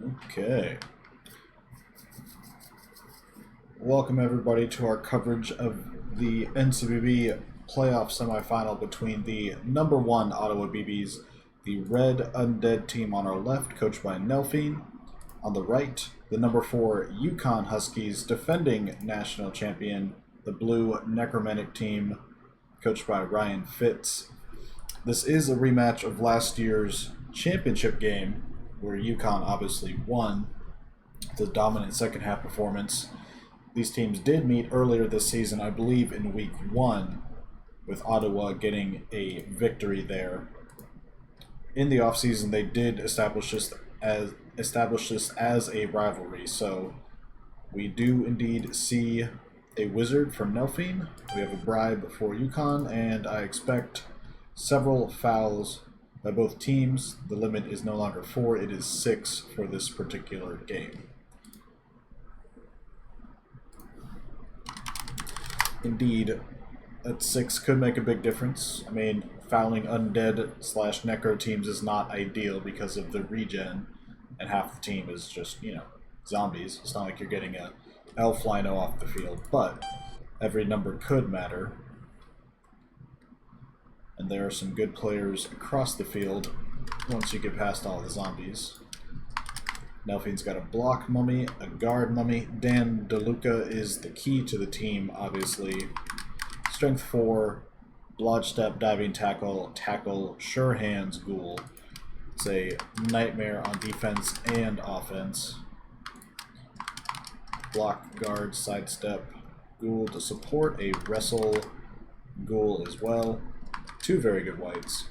Okay. Welcome everybody to our coverage of the NCBB playoff semifinal between the number 1 Ottawa BBs, the Red Undead team on our left, coached by Nelphine. On the right, the number 4 UCon Huskies, defending national champion, the blue Necromantic team, coached by Ryan Fitz. This is a rematch of last year's championship game, where UConn obviously won the dominant second half performance. These teams did meet earlier this season, I believe in week 1, with Ottawa getting a victory there. In the offseason, they did establish this as a rivalry, so we do indeed see a wizard from Nelphine. We have a bribe for UConn, and I expect several fouls by both teams. The limit is no longer 4, it is 6 for this particular game. Indeed, that 6 could make a big difference. I mean, fouling Undead / Necro teams is not ideal because of the regen, and half the team is just, zombies. It's not like you're getting a elf lino off the field, but every number could matter. And there are some good players across the field once you get past all the zombies. Nelphine's got a block mummy, a guard mummy. Dan DeLuca is the key to the team, obviously. Strength 4, blodge step, diving tackle, sure hands, ghoul. It's a nightmare on defense and offense. Block, guard, sidestep, ghoul to support, a wrestle ghoul as well. 2 very good whites.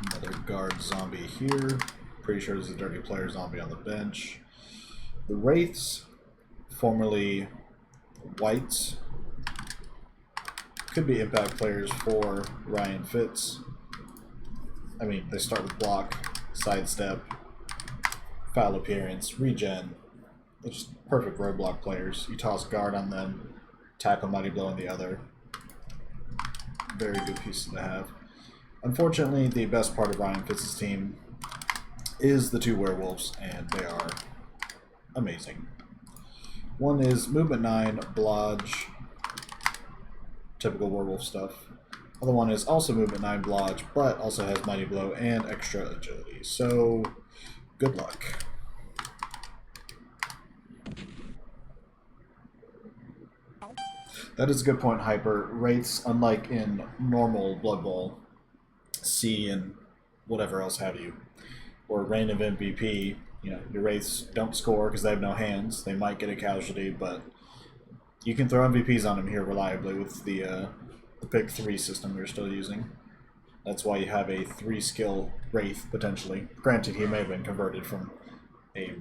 Another guard zombie here. Pretty sure there's a dirty player zombie on the bench. The Wraiths, formerly whites, could be impact players for Ryan Fitz. I mean, they start with block, sidestep, foul appearance, regen. They're just perfect roadblock players. You toss guard on them, tackle mighty blow on the other. Very good pieces to have. Unfortunately, the best part of Ryan Fitz's team is the 2 werewolves, and they are amazing. One is movement 9, blodge, typical werewolf stuff. Other one is also movement 9, blodge, but also has mighty blow and extra agility. So, good luck. That is a good point, Hyper. Wraiths, unlike in normal Blood Bowl, C and whatever else have you, or Reign of MVP, your Wraiths don't score because they have no hands. They might get a casualty, but you can throw MVPs on them here reliably with the pick 3 system we're still using. That's why you have a 3-skill Wraith, potentially. Granted, he may have been converted from a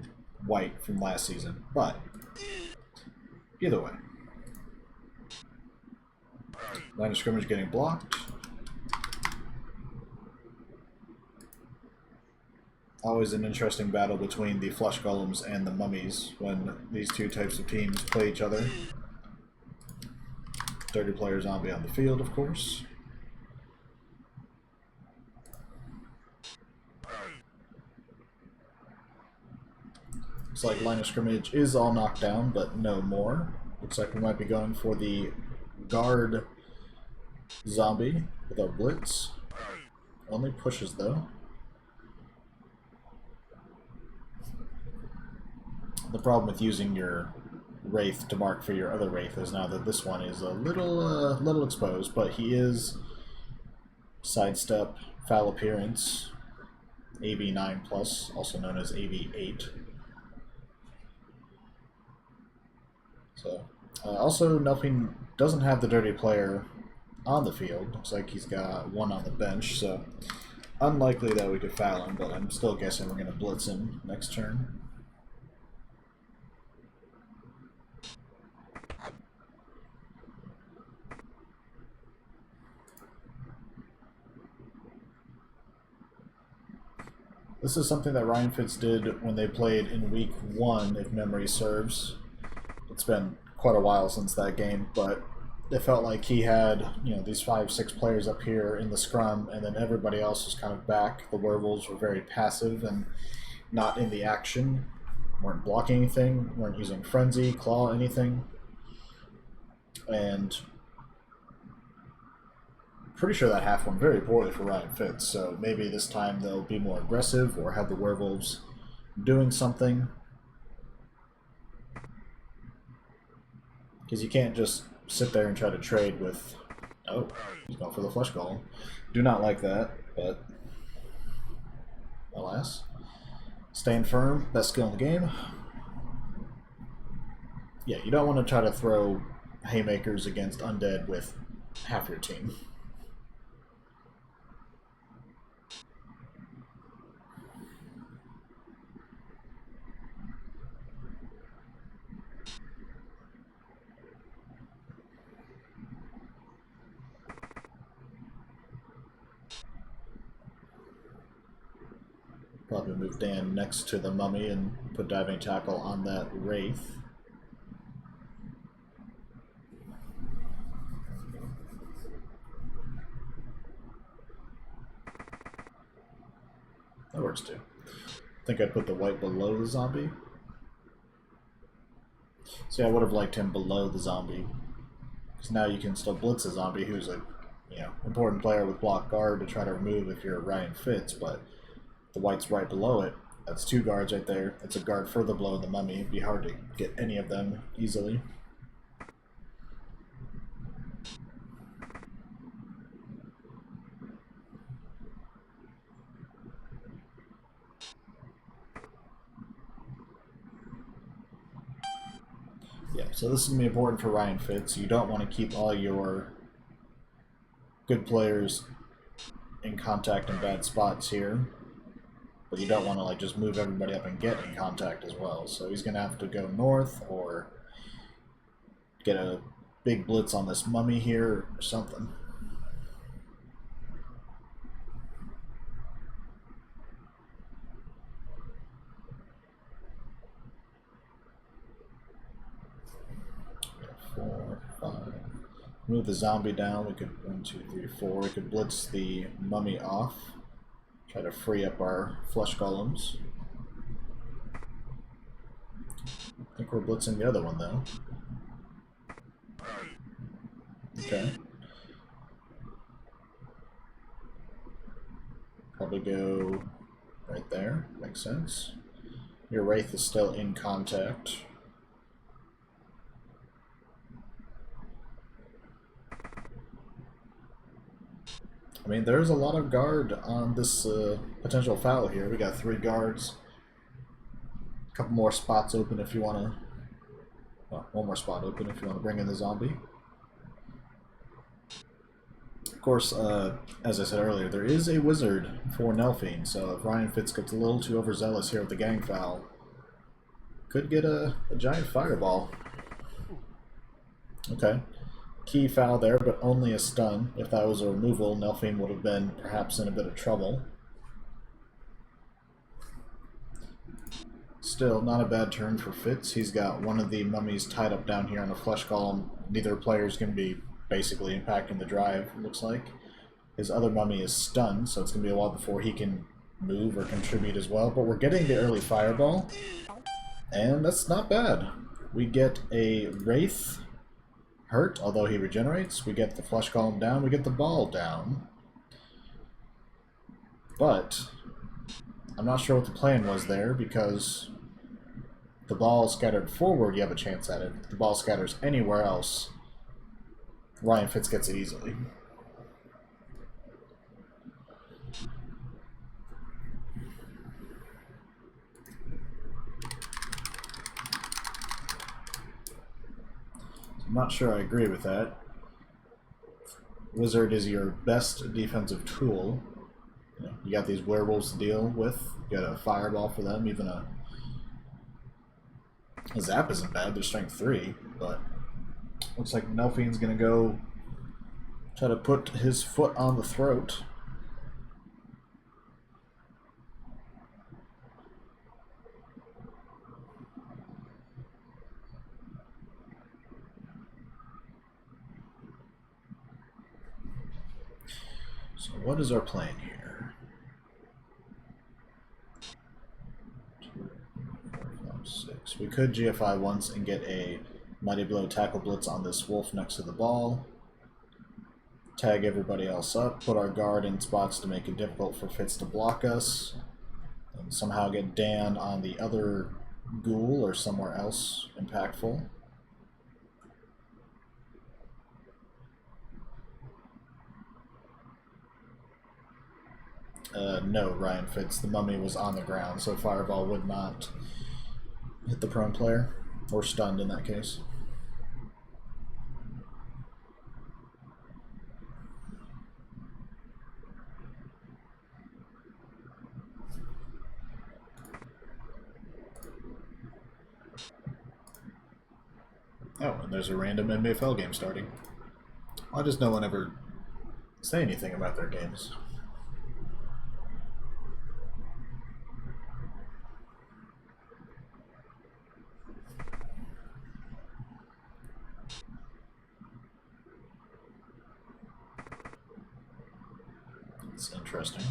white from last season, but either way. Line of scrimmage getting blocked. Always an interesting battle between the flesh golems and the mummies when these 2 types of teams play each other. Dirty player zombie on the field, of course. Looks like line of scrimmage is all knocked down, but no more. Looks like we might be going for the guard zombie with our blitz. Only pushes though. The problem with using your Wraith to mark for your other Wraith is now that this one is a little exposed, but he is sidestep, foul appearance, AV9+, also known as AV8. So, also Nelphine doesn't have the dirty player on the field. Looks like he's got 1 on the bench, so unlikely that we could foul him, but I'm still guessing we're going to blitz him next turn. This is something that Ryan Fitz did when they played in week 1, if memory serves. It's been quite a while since that game, but it felt like he had, you know, these 5, 6 players up here in the scrum, and then everybody else was kind of back. The werewolves were very passive and not in the action, weren't blocking anything, weren't using frenzy, claw, anything. And pretty sure that half went very poorly for Ryan Fitz, so maybe this time they'll be more aggressive or have the werewolves doing something. Because you can't just sit there and try to trade with... Oh, he's going for the flesh golem. Do not like that, but alas. Staying firm, best skill in the game. Yeah, you don't want to try to throw haymakers against Undead with half your team. Probably move Dan next to the mummy and put diving tackle on that wraith. That works too. I think I'd put the white below the zombie. See, I would have liked him below the zombie, because now you can still blitz a zombie who's a, you know, important player with block guard to try to remove if you're Ryan Fitz, but the white's right below it. That's 2 guards right there. It's a guard further below the mummy. It'd be hard to get any of them easily. Yeah, so this is going to be important for Ryan Fitz. You don't want to keep all your good players in contact in bad spots here, but you don't want to like just move everybody up and get in contact as well. So he's going to have to go north or get a big blitz on this mummy here or something. Move the zombie down. We could 1, 2, 3, 4. We could blitz the mummy off. Try to free up our flesh golems. I think we're blitzing the other one though. Okay. Probably go right there. Makes sense. Your wraith is still in contact. I mean, there's a lot of guard on this potential foul here. We got 3 guards. A couple more spots open if you want to... Well, 1 more spot open if you want to bring in the zombie. Of course, as I said earlier, there is a wizard for Nelphine, so if Ryan Fitz gets a little too overzealous here with the gang foul, could get a giant fireball. Okay. Key foul there, but only a stun. If that was a removal, Nelphine would have been perhaps in a bit of trouble. Still, not a bad turn for Fitz. He's got one of the mummies tied up down here on a flesh column. Neither player is going to be basically impacting the drive, it looks like. His other mummy is stunned, so it's going to be a while before he can move or contribute as well. But we're getting the early fireball, and that's not bad. We get a wraith hurt, although he regenerates. We get the flesh column down. We get the ball down. But I'm not sure what the plan was there, because the ball scattered forward, you have a chance at it. If the ball scatters anywhere else, Ryan Fitz gets it easily. I'm not sure I agree with that. Wizard is your best defensive tool. You got these werewolves to deal with. You got a fireball for them. Even a zap isn't bad. They're strength 3, but looks like Nelphine's gonna go try to put his foot on the throat. So what is our plan here? 2, 4, 5, 6. We could GFI once and get a Mighty Blow tackle blitz on this wolf next to the ball. Tag everybody else up, put our guard in spots to make it difficult for Fitz to block us, and somehow get Dan on the other ghoul or somewhere else impactful. No, Ryan Fitz. The mummy was on the ground, so Fireball would not hit the prone player, or stunned in that case. Oh, and there's a random MFL game starting. Why does no one ever say anything about their games? It's interesting.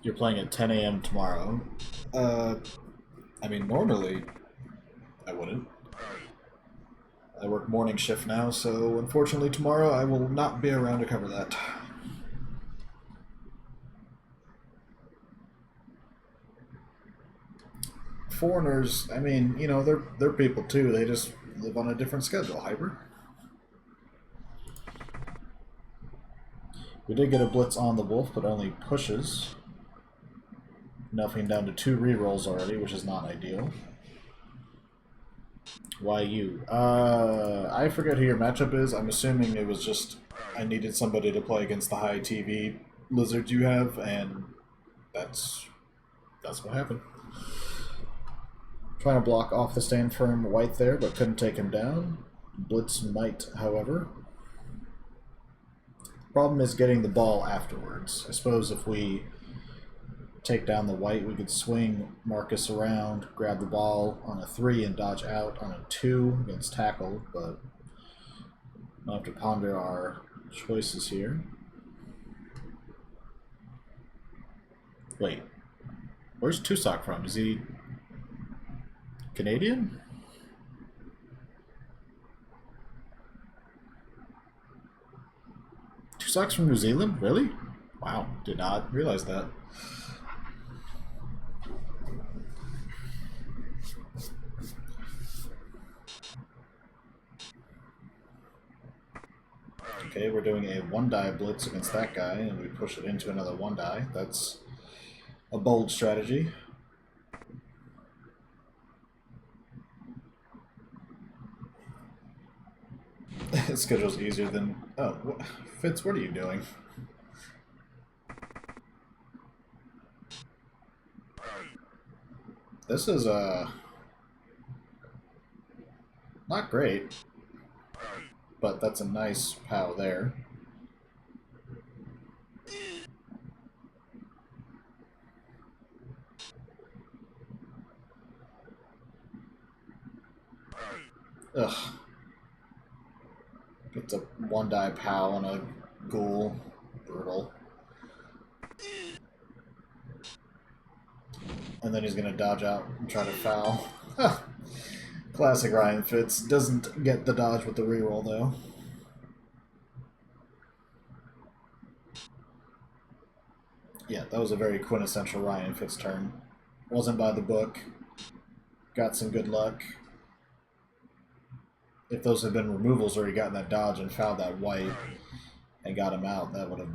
You're playing at 10 a.m. tomorrow. I mean, normally I wouldn't. I work morning shift now, so unfortunately tomorrow I will not be around to cover that. Foreigners, I mean, you know, they're people too. They just live on a different schedule. Hyper. We did get a blitz on the wolf, but only pushes. Nothing down to 2 rerolls already, which is not ideal. Why you? I forget who your matchup is. I'm assuming it was just I needed somebody to play against the high TV lizards you have, and that's what happened. Trying to block off the stand firm white there, but couldn't take him down. Blitz might, however. Problem is getting the ball afterwards. I suppose if we take down the white, we could swing Marcus around, grab the ball on a 3 and dodge out on a 2 against tackle, but we'll have to ponder our choices here. Wait, where's Tusak from? Is he Canadian? Tusak's from New Zealand? Really? Wow, did not realize that. Okay, we're doing a 1-die blitz against that guy, and we push it into another 1-die. That's a bold strategy. Schedule's easier than... Oh, Fitz, what are you doing? This is, not great. But that's a nice POW there. Ugh. Gets a 1-die POW on a ghoul. Brutal. And then he's gonna dodge out and try to foul. Classic Ryan Fitz. Doesn't get the dodge with the reroll, though. Yeah, that was a very quintessential Ryan Fitz turn. Wasn't by the book. Got some good luck. If those had been removals or he got that dodge and fouled that white and got him out, that would have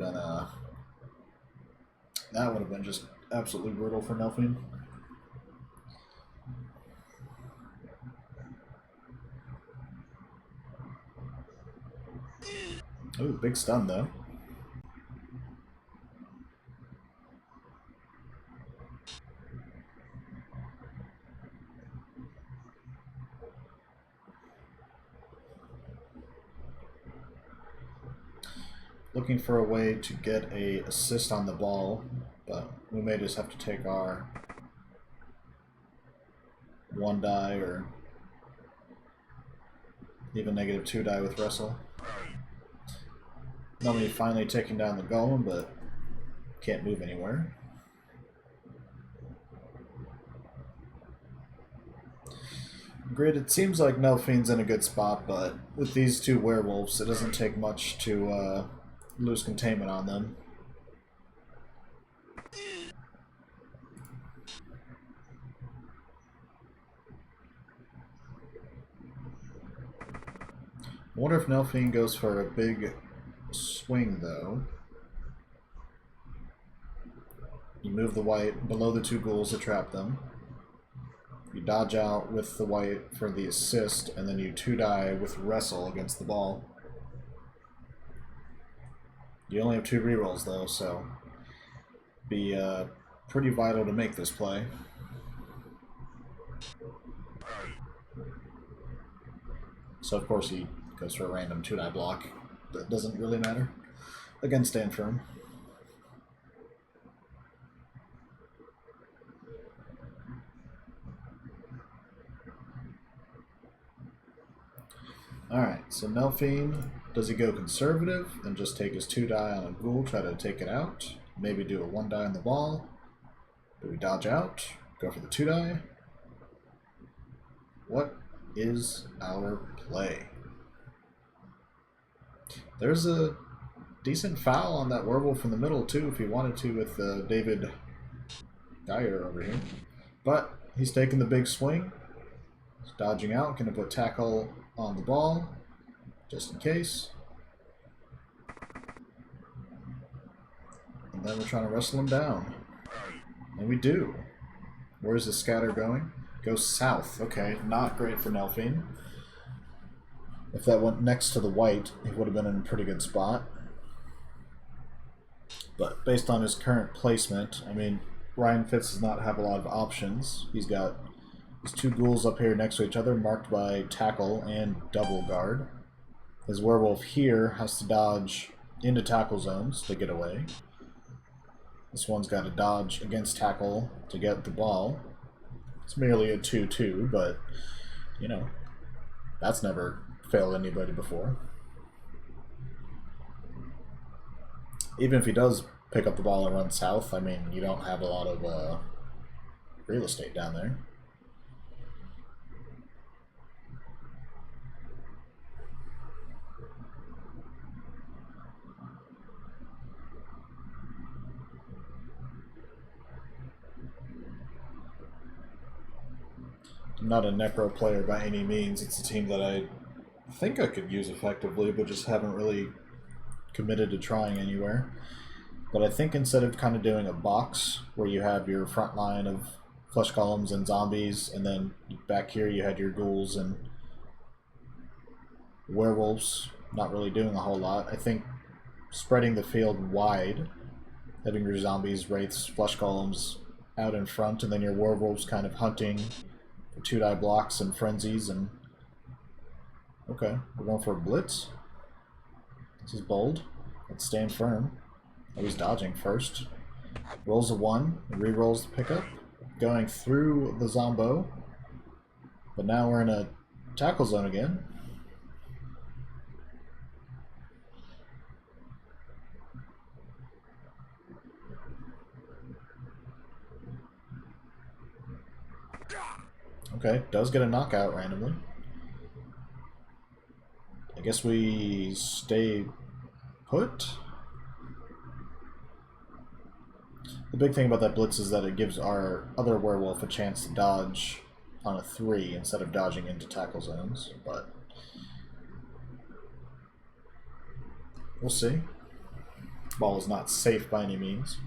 been just absolutely brutal for Nelfine. Ooh, big stun though. Looking for a way to get a assist on the ball, but we may just have to take our 1-die or Even -2 die with wrestle. Nobody finally taking down the golem, but can't move anywhere. Grid, it seems like Nelfine's in a good spot, but with these two werewolves, it doesn't take much to lose containment on them. I wonder if Nelfine goes for a big swing, though. You move the white below the two ghouls to trap them. You dodge out with the white for the assist, and then you 2-die with wrestle against the ball. You only have 2 rerolls, though, so be pretty vital to make this play. So, of course, he goes for a random 2-die block. That doesn't really matter. Again, stand firm. Alright, so Nelfine, does he go conservative and just take his 2-die on a ghoul, try to take it out? Maybe do a 1-die on the ball? Do we dodge out? Go for the 2-die? What is our play? There's a decent foul on that werewolf in the middle, too, if he wanted to, with David Geyer over here. But he's taking the big swing. He's dodging out, going to put tackle on the ball, just in case. And then we're trying to wrestle him down. And we do. Where's the scatter going? Goes south. Okay, not great for Nelfine. If that went next to the white, he would have been in a pretty good spot. But based on his current placement, I mean, Ryan Fitz does not have a lot of options. He's got his 2 ghouls up here next to each other, marked by tackle and double guard. His werewolf here has to dodge into tackle zones to get away. This one's got to dodge against tackle to get the ball. It's merely a 2-2, but, you know, that's never failed anybody before. Even if he does pick up the ball and run south, I mean, you don't have a lot of real estate down there. I'm not a Necro player by any means. It's a team that I think I could use effectively, but just haven't really committed to trying anywhere. But I think instead of kind of doing a box where you have your front line of flesh golems and zombies, and then back here you had your ghouls and werewolves, not really doing a whole lot, I think spreading the field wide, having your zombies, wraiths, flesh golems out in front, and then your werewolves kind of hunting for 2-die blocks and frenzies, and okay, we're going for a blitz. This is bold. Let's stand firm. Oh, he's dodging first. Rolls a 1, re-rolls the pickup, going through the zombo, but now we're in a tackle zone again. Okay, does get a knockout randomly. I guess we stay put. The big thing about that blitz is that it gives our other werewolf a chance to dodge on a 3 instead of dodging into tackle zones, but we'll see. Ball is not safe by any means.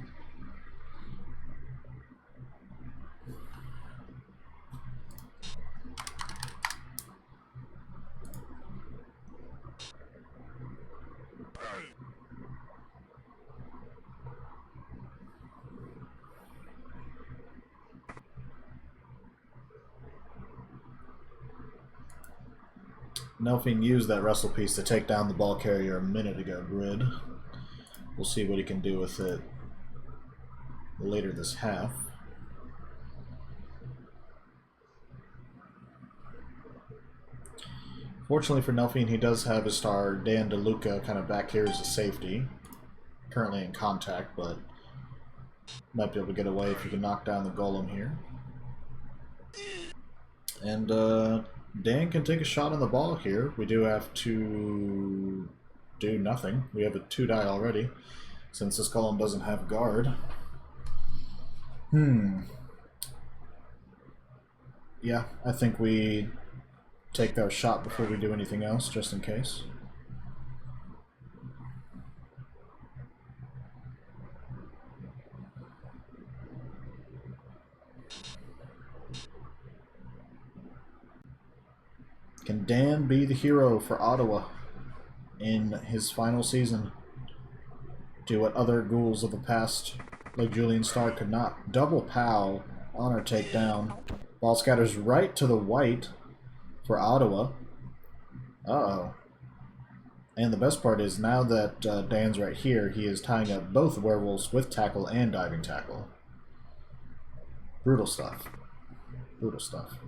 Nelfine used that wrestle piece to take down the ball carrier a minute ago, Grid. We'll see what he can do with it later this half. Fortunately for Nelphine, he does have his star Dan DeLuca kind of back here as a safety. Currently in contact, but might be able to get away if you can knock down the golem here. And Dan can take a shot on the ball here. We do have to do nothing. We have a 2-die already, since this golem doesn't have guard. Yeah, I think we take that shot before we do anything else, just in case. Can Dan be the hero for Ottawa in his final season? Do what other ghouls of the past, like Julian Starr, could not. Double POW on our takedown. Ball scatters right to the white for Ottawa. Uh-oh. And the best part is, now that Dan's right here, he is tying up both werewolves with tackle and diving tackle. Brutal stuff. Brutal stuff.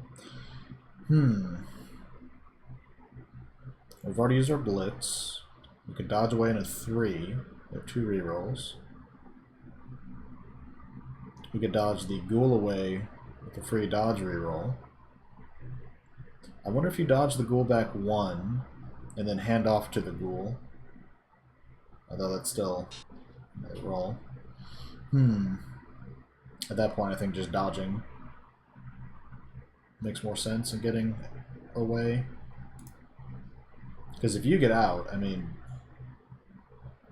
We've already used our blitz. We could dodge away in a 3. We have 2 rerolls. We could dodge the ghoul away with a free dodge reroll. I wonder if you dodge the ghoul back 1 and then hand off to the ghoul. Although that's still a roll. At that point, I think just dodging makes more sense in getting away. Because if you get out, I mean,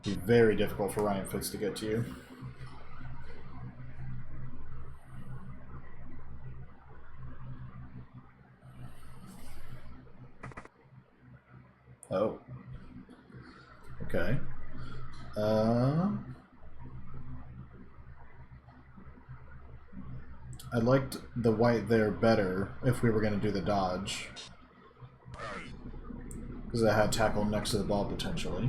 it'd be very difficult for Ryan Fitz to get to you. Oh. Okay. I liked the white there better if we were going to do the dodge. Because I had tackle next to the ball potentially.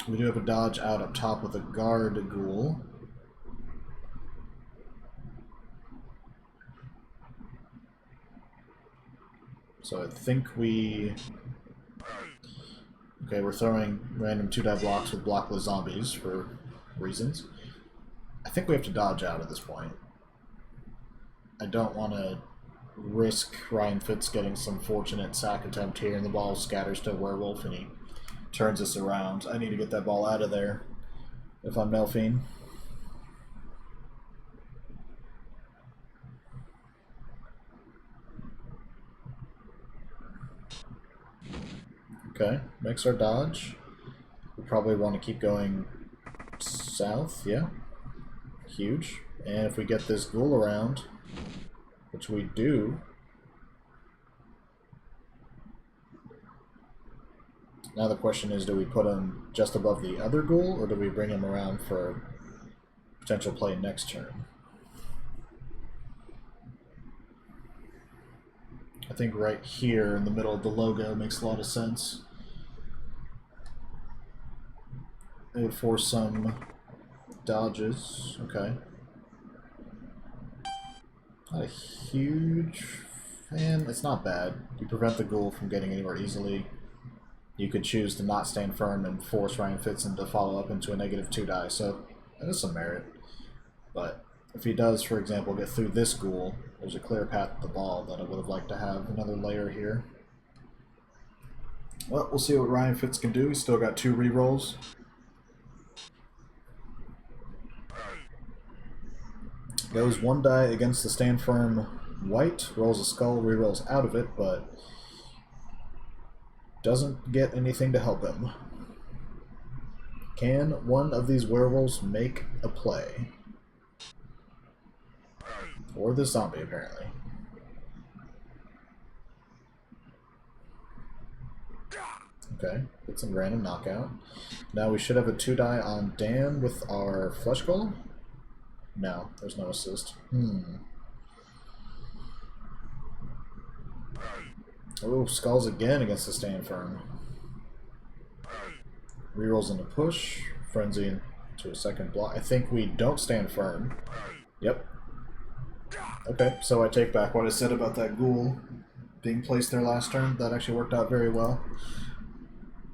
We do have a dodge out up top with a guard ghoul. So I think we... Okay, we're throwing random 2-die blocks with blockless zombies for reasons. I think we have to dodge out at this point. I don't want to risk Ryan Fitz getting some fortunate sack attempt here and the ball scatters to a werewolf and he turns us around. I need to get that ball out of there if I'm Nelphine. Okay, makes our dodge. We probably want to keep going south, yeah. Huge. And if we get this ghoul around, which we do, now the question is, do we put him just above the other ghoul, or do we bring him around for potential play next turn? I think right here in the middle of the logo makes a lot of sense. It would force some dodges. Okay. Not a huge fan. It's not bad. You prevent the ghoul from getting anywhere easily. You could choose to not stand firm and force Ryan Fitz to follow up into a negative 2-die, so that is some merit. But if he does, for example, get through this ghoul, there's a clear path to the ball that I would have liked to have another layer here. Well, we'll see what Ryan Fitz can do. He's still got 2 rerolls. Goes 1-die against the stand firm white, rolls a skull, rerolls out of it, but doesn't get anything to help him. Can one of these werewolves make a play? Or the zombie, apparently. Okay, get some random knockout. Now we should have a 2-die on Dan with our flesh golem? No, there's no assist. Oh, skulls again against the stand firm. Rerolls into push, frenzy into a second block. I think we don't stand firm. Yep. Okay, so I take back what I said about that ghoul. being placed there last turn. That actually worked out very well.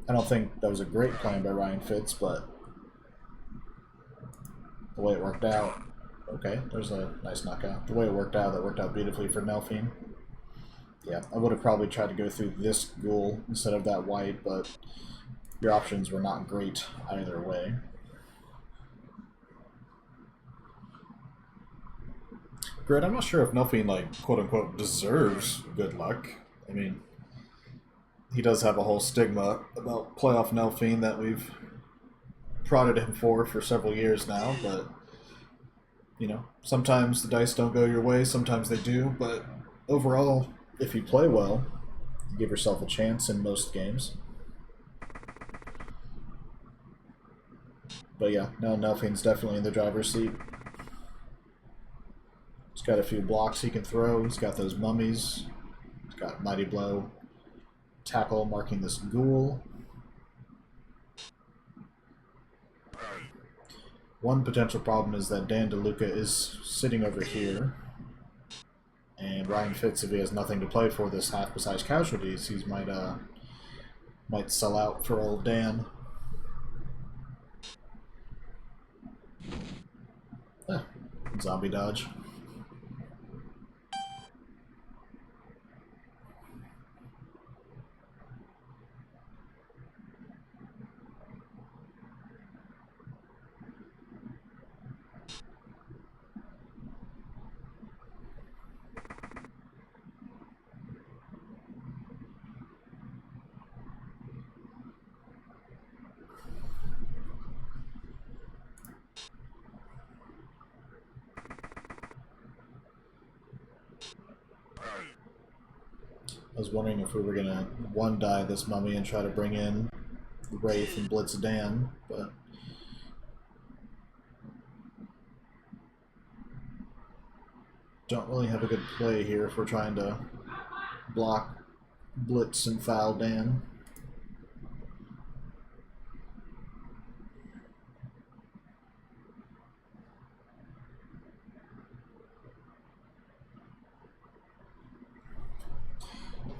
I don't think that was a great plan by Ryan Fitz, but the way it worked out... Okay, there's a nice knockout. The way it worked out, that worked out beautifully for Nelphine. Yeah, I would have probably tried to go through this ghoul instead of that white, but your options were not great either way. Grid, I'm not sure if Nelphine, like, quote-unquote, deserves good luck. I mean, he does have a whole stigma about playoff Nelphine that we've prodded him for several years now, but, you know, sometimes the dice don't go your way, sometimes they do, but overall, if you play well, you give yourself a chance in most games. But yeah, now Nelphine's definitely in the driver's seat. He's got a few blocks he can throw. He's got those mummies. He's got Mighty Blow. Tackle marking this ghoul. One potential problem is that Dan DeLuca is sitting over here. And Ryan Fitz, if he has nothing to play for this half besides casualties, he might sell out for old Dan. Zombie dodge. I was wondering if we were gonna one-die this mummy and try to bring in Wraith and Blitz Dan, but don't really have a good play here if we're trying to block Blitz and foul Dan.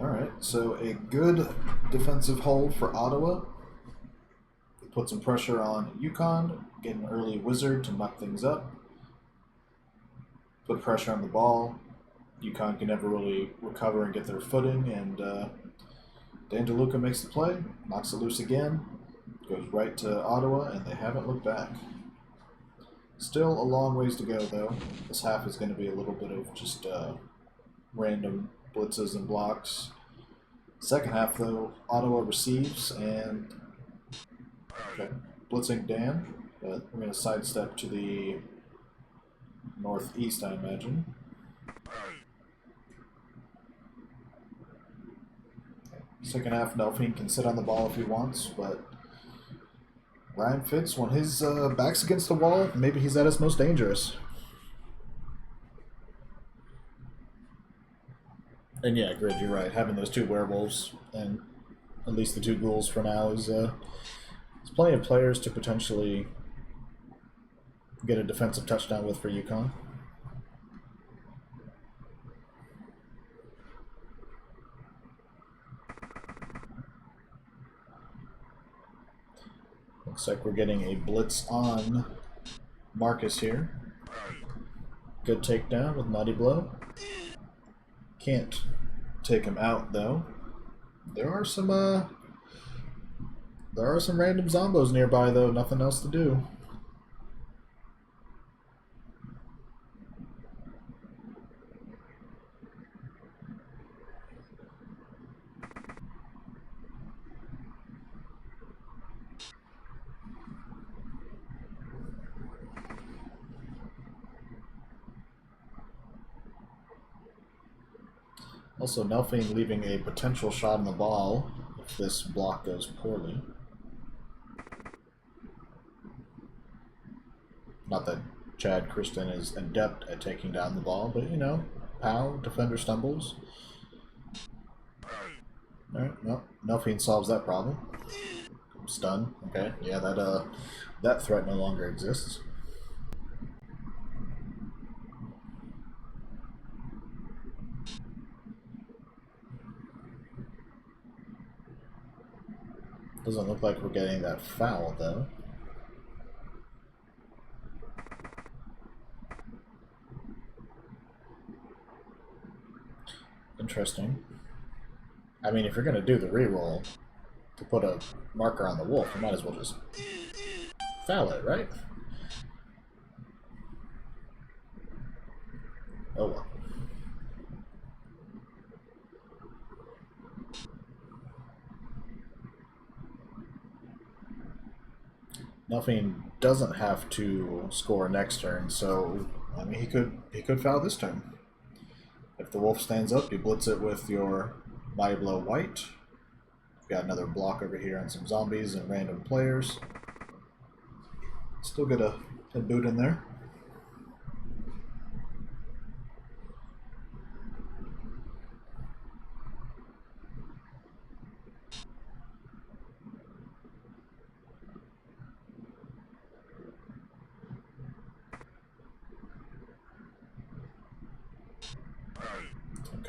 Alright, so a good defensive hold for Ottawa. Put some pressure on UCon, get an early wizard to muck things up. Put pressure on the ball. UConn can never really recover and get their footing, and Dan DeLuca makes the play, knocks it loose again, goes right to Ottawa, and they haven't looked back. Still a long ways to go, though. This half is going to be a little bit of just random blitzes and blocks. Second half, though, Ottawa receives, and okay, blitzing Dan, but we're going to sidestep to the northeast, I imagine. Second half, Nelphine can sit on the ball if he wants, but Ryan Fitz, when his back's against the wall, maybe he's at his most dangerous. And yeah, Grid, you're right. Having those two werewolves and at least the two ghouls for now is there's plenty of players to potentially get a defensive touchdown with for UConn. Looks like we're getting a blitz on Marcus here. Good takedown with Mighty Blow. Can't take him out though. There are some random zombos nearby though, nothing else to do. Also, Nelphine leaving a potential shot on the ball if this block goes poorly. Not that Chad Kristen is adept at taking down the ball, but you know, pow, defender stumbles. Alright, well, Nelphine solves that problem. Stun, okay, yeah, that threat no longer exists. Doesn't look like we're getting that foul, though. Interesting. I mean, if you're going to do the reroll to put a marker on the wolf, you might as well just foul it, right? Oh well. Nothing doesn't have to score next turn, so I mean he could foul this turn. If the wolf stands up, you blitz it with your Mighty Blow White. Got another block over here on some zombies and random players. Still get a boot in there.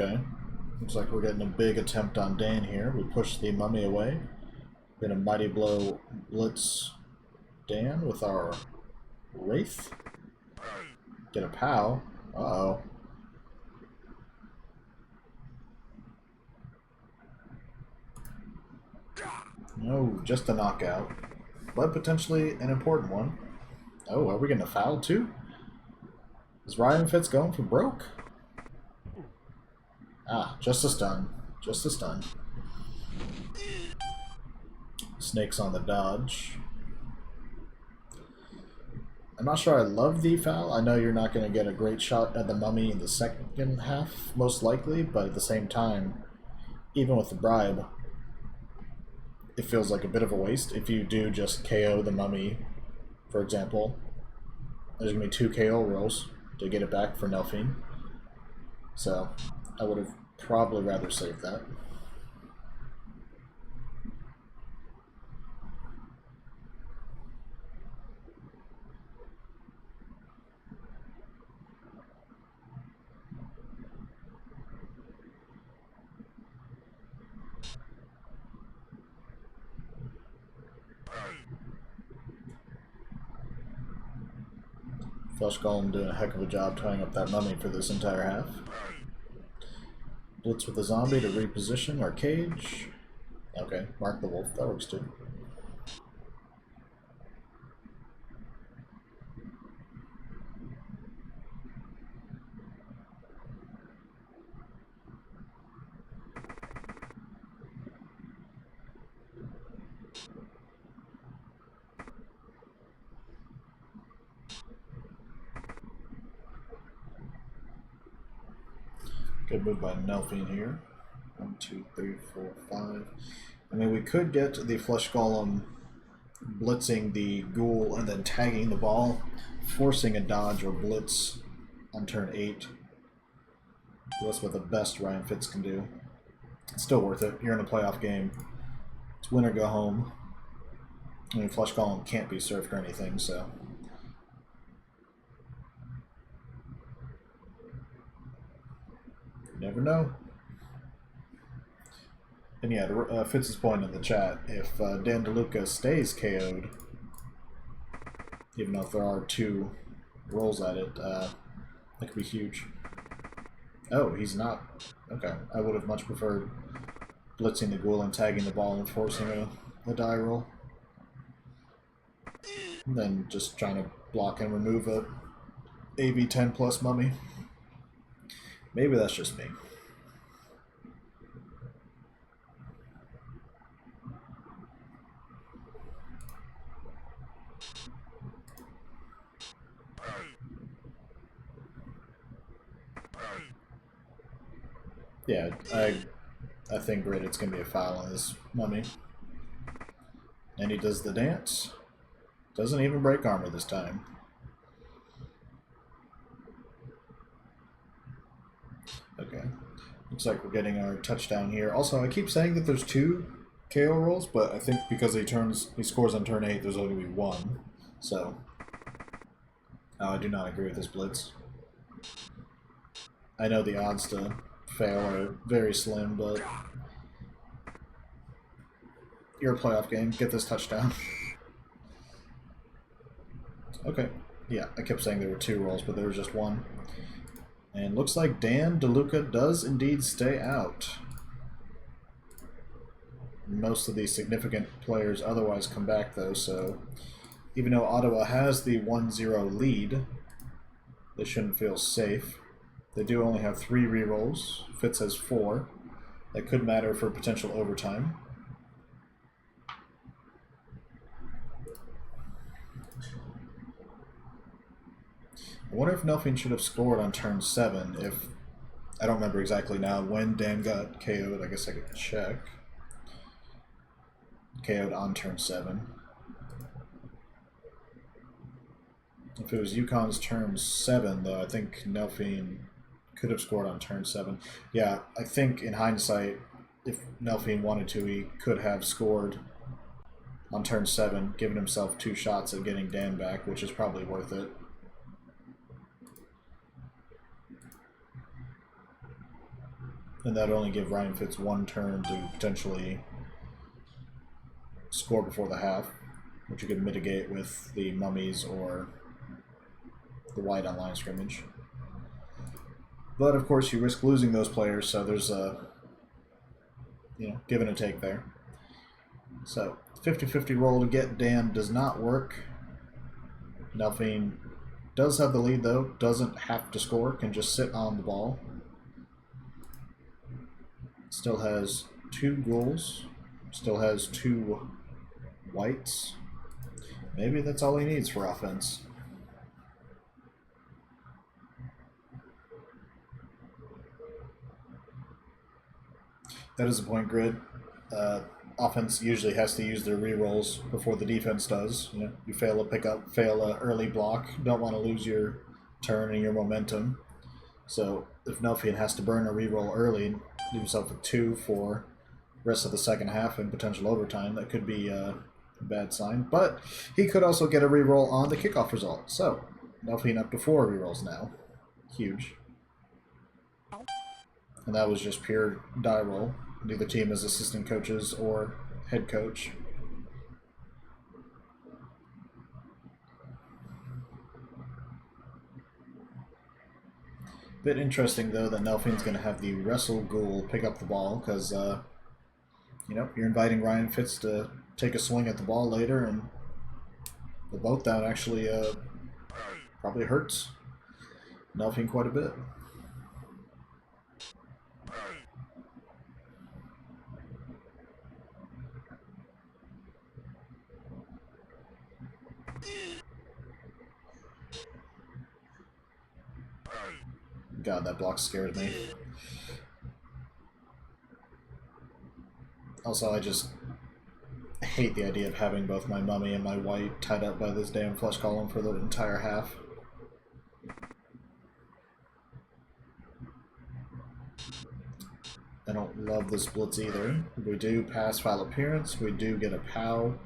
Okay. Looks like we're getting a big attempt on Dan here. We push the mummy away. We're gonna Mighty Blow Blitz Dan with our Wraith. Get a POW. Uh-oh. No, just a knockout. But potentially an important one. Oh, are we gonna foul too? Is Ryan Fitz going for broke? Ah, just a stun. Just a stun. Snake's on the dodge. I'm not sure I love the foul. I know you're not going to get a great shot at the mummy in the second half, most likely, but at the same time, even with the bribe, it feels like a bit of a waste. If you do just KO the mummy, for example, there's going to be 2 KO rolls to get it back for Nelphine. So, I would have probably rather saved that. Flesh Golem doing a heck of a job tying up that mummy for this entire half. Blitz with the zombie to reposition our cage. Okay, mark the wolf. That works too. Good move by Nelphine here. 1, 2, 3, 4, 5. I mean, we could get the Flesh Golem blitzing the ghoul and then tagging the ball, forcing a dodge or blitz on turn 8. That's what the best Ryan Fitz can do. It's still worth it. You're in a playoff game. It's win or go home. I mean, Flesh Golem can't be surfed or anything, so... You never know. And yeah, to Fitz's point in the chat, if Dan DeLuca stays KO'd, even though if there are 2 rolls at it, that could be huge. Oh, he's not. Okay, I would have much preferred blitzing the ghoul and tagging the ball and forcing a die roll. And then just trying to block and remove a AV 10 plus mummy. Maybe that's just me. Yeah, I think Grid it's gonna be a foul on this mummy. And he does the dance. Doesn't even break armor this time. Okay. Looks like we're getting our touchdown here. Also, I keep saying that there's 2 KO rolls, but I think because he scores on turn 8, there's only going to be 1. So, I do not agree with this blitz. I know the odds to fail are very slim, but You're a playoff game. Get this touchdown. Okay. Yeah, I kept saying there were 2 rolls, but there was just 1. And looks like Dan DeLuca does indeed stay out. Most of the significant players otherwise come back, though, so even though Ottawa has the 1-0 lead, they shouldn't feel safe. They do only have 3 rerolls. Fitz has 4. That could matter for potential overtime. I wonder if Nelfin should have scored on turn 7 if... I don't remember exactly now when Dan got KO'd. I guess I could check. KO'd on turn 7. If it was UConn's turn 7, though, I think Nelfin could have scored on turn 7. Yeah, I think in hindsight, if Nelfin wanted to, he could have scored on turn 7, giving himself 2 shots at getting Dan back, which is probably worth it. And that would only give Ryan Fitz 1 turn to potentially score before the half, which you could mitigate with the mummies or the white on line scrimmage. But of course you risk losing those players, so there's a give and a take there. So 50-50 roll to get Dan does not work. Nelfin does have the lead though, doesn't have to score, can just sit on the ball. Still has 2 goals, still has 2 whites. Maybe that's all he needs for offense. That is a point grid. Offense usually has to use their rerolls before the defense does. You fail a pickup, fail an early block, don't want to lose your turn and your momentum. So if Nelfin has to burn a reroll early, leave himself with 2 for the rest of the second half and potential overtime, that could be a bad sign. But he could also get a reroll on the kickoff result. So Nelfin up to 4 rerolls now. Huge. And that was just pure die roll. Neither team is assistant coaches or head coach. Bit interesting though that Nelfin's going to have the wrestle ghoul pick up the ball because you're inviting Ryan Fitz to take a swing at the ball later, and the both down actually probably hurts Nelfin quite a bit. God, that block scared me. Also, I just hate the idea of having both my mummy and my white tied up by this damn flesh column for the entire half. I don't love this blitz either. We do pass file appearance. We do get a POW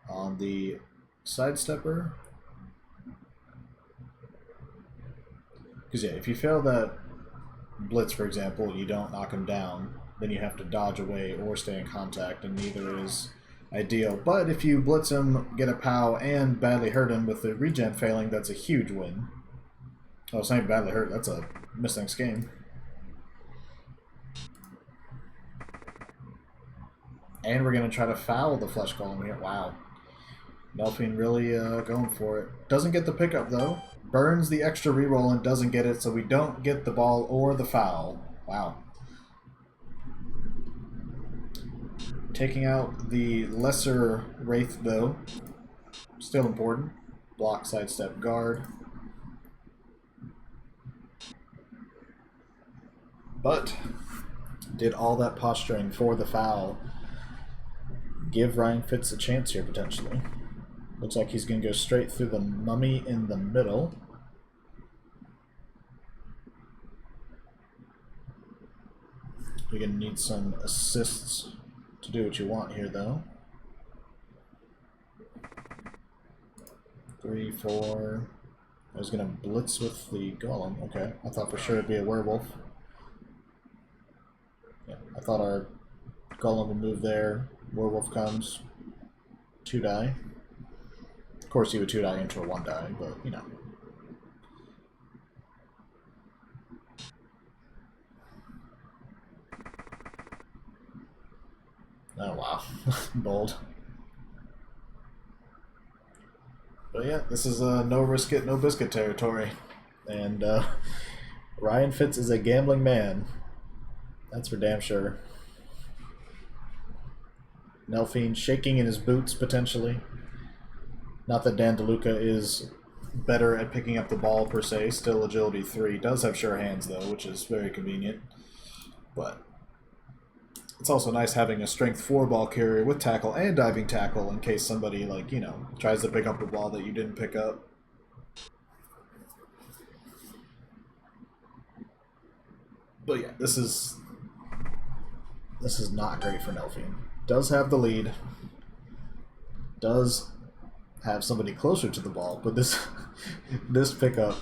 on the sidestepper. Because yeah, if you fail that blitz, for example, you don't knock him down, then you have to dodge away or stay in contact, and neither is ideal. But if you blitz him, get a POW, and badly hurt him with the regen failing, that's a huge win. Oh, it's not even badly hurt, that's a missing game. And we're going to try to foul the flesh golem here. Wow. Nelfin really going for it. Doesn't get the pickup, though. Burns the extra reroll and doesn't get it, so we don't get the ball or the foul. Wow. Taking out the lesser Wraith, though. Still important. Block, sidestep, guard. But did all that posturing for the foul give Ryan Fitz a chance here, potentially? Looks like he's going to go straight through the mummy in the middle. You're going to need some assists to do what you want here, though. 3, 4. I was going to blitz with the golem. Okay, I thought for sure it'd be a werewolf. Yeah, I thought our golem would move there, Werewolf comes. 2 die. Of course, he would 2 die into a 1 die, but you know. Oh wow, bold. But yeah, this is no risk it, no biscuit territory, and Ryan Fitz is a gambling man. That's for damn sure. Nelphine shaking in his boots potentially. Not that Dan DeLuca is better at picking up the ball per se. Still agility 3. Does have sure hands though, which is very convenient. But it's also nice having a strength 4 ball carrier with tackle and diving tackle in case somebody, like, you know, tries to pick up the ball that you didn't pick up. But yeah, this is not great for Nelphine. Does have the lead. Does have somebody closer to the ball, but this pickup,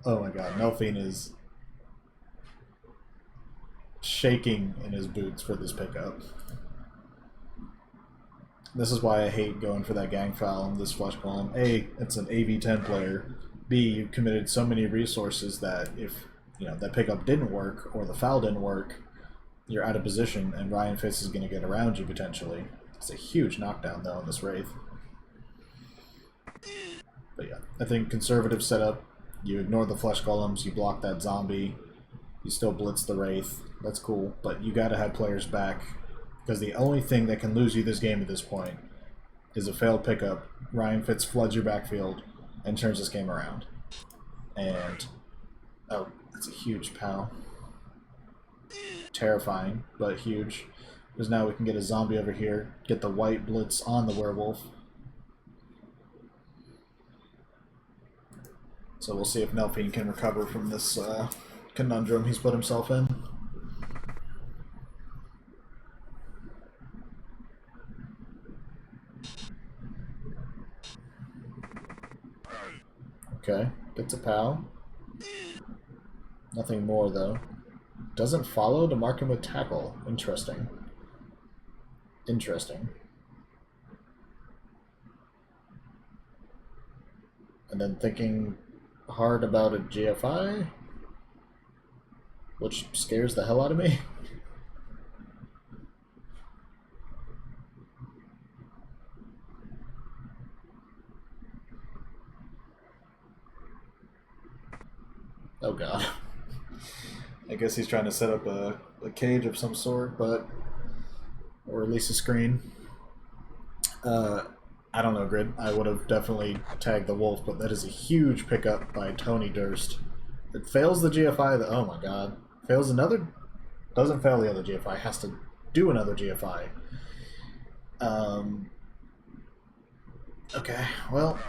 oh my god, Nelphine is shaking in his boots for this pickup. This is why I hate going for that gang foul in this flush column. A, it's an AV10 player. B, you committed so many resources that if you know that pickup didn't work or the foul didn't work, you're out of position and Ryan Fitz is going to get around you potentially. It's a huge knockdown though in this Wraith. But yeah, I think conservative setup. You ignore the flesh golems, you block that zombie, you still blitz the Wraith. That's cool, but you gotta have players back because the only thing that can lose you this game at this point is a failed pickup. Ryan Fitz floods your backfield and turns this game around. And oh, that's a huge POW. Terrifying, but huge. Because now we can get a zombie over here, get the white blitz on the werewolf. So we'll see if Nelphine can recover from this conundrum he's put himself in. Okay, gets a POW. Nothing more though. Doesn't follow to mark him with tackle. Interesting. Interesting. And then thinking hard about a GFI, which scares the hell out of me. Oh god. I guess he's trying to set up a cage of some sort, but or release a screen. I don't know, Grid. I would have definitely tagged the wolf, but that is a huge pickup by Tony Durst. It fails the GFI. Oh my god. Fails another... Doesn't fail the other GFI. Has to do another GFI. Okay, well...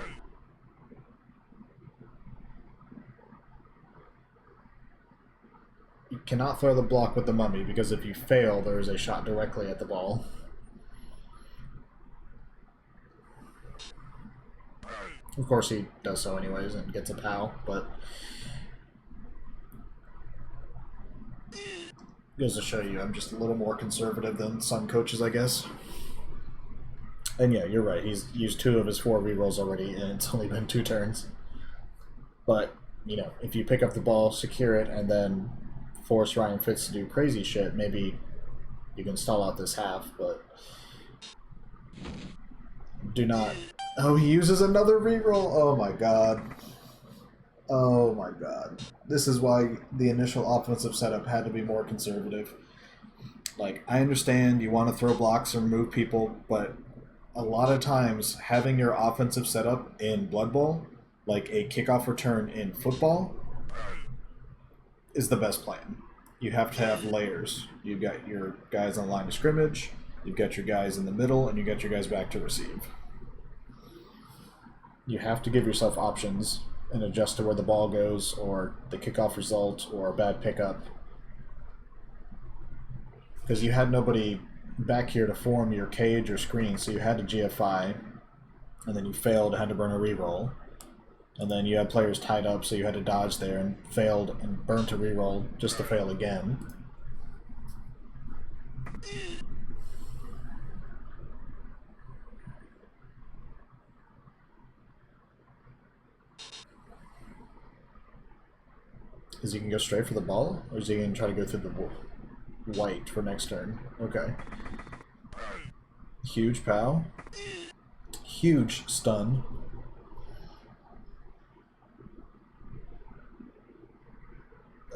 You cannot throw the block with the mummy, because if you fail, there is a shot directly at the ball. Of course he does so anyways and gets a POW, but goes to show you I'm just a little more conservative than some coaches, I guess. And yeah, you're right. He's used 2 of his 4 rerolls already, and it's only been 2 turns. But, you know, if you pick up the ball, secure it, and then force Ryan Fitz to do crazy shit, maybe you can stall out this half, but do not... Oh, he uses another reroll? Oh my god. Oh my god. This is why the initial offensive setup had to be more conservative. Like, I understand you want to throw blocks or move people, but a lot of times having your offensive setup in Blood Bowl, like a kickoff return in football, is the best plan. You have to have layers. You've got your guys on the line of scrimmage, you've got your guys in the middle, and you got your guys back to receive. You have to give yourself options and adjust to where the ball goes, or the kickoff result, or a bad pickup. Because you had nobody back here to form your cage or screen, so you had to GFI, and then you failed, had to burn a reroll. And then you had players tied up, so you had to dodge there and failed and burnt a reroll just to fail again. Is he going to go straight for the ball? Or is he going to try to go through the white for next turn? Okay. Huge POW. Huge stun.